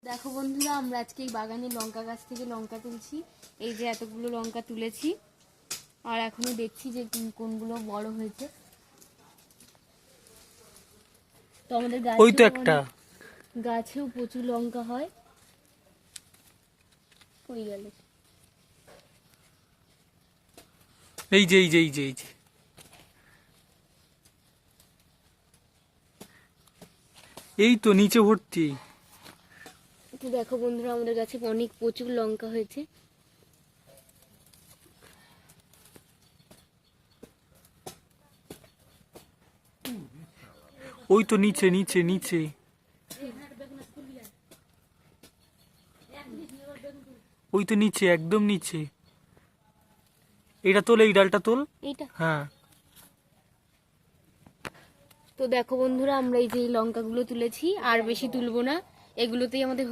দেখো বন্ধুরা, আমরা আজকে এই বাগানে লঙ্কা গাছ থেকে লঙ্কা তুলছি। এই যে এতগুলো লঙ্কা তুলেছি, আর এখনো দেখছি যে কোনগুলো বড় হয়েছে। তো আমাদের ওই তো একটা গাছেও প্রচুর লঙ্কা হয়। কই গেল? এই যে এই যে এই যে এই যে এই তো নিচে ভর্তি। তো দেখো বন্ধুরা, আমাদের গাছে অনেক প্রচুর লঙ্কা হয়েছে। ওই তো নিচে নিচে নিচে ওই তো নিচে, একদম নিচে। এটা তোল, এই ডালটা তোল। এইটা। হ্যাঁ। তো দেখো বন্ধুরা, আমরা এই যে লঙ্কাগুলো তুলেছি, আর বেশি তুলবো না, এগুলোতেই আমাদের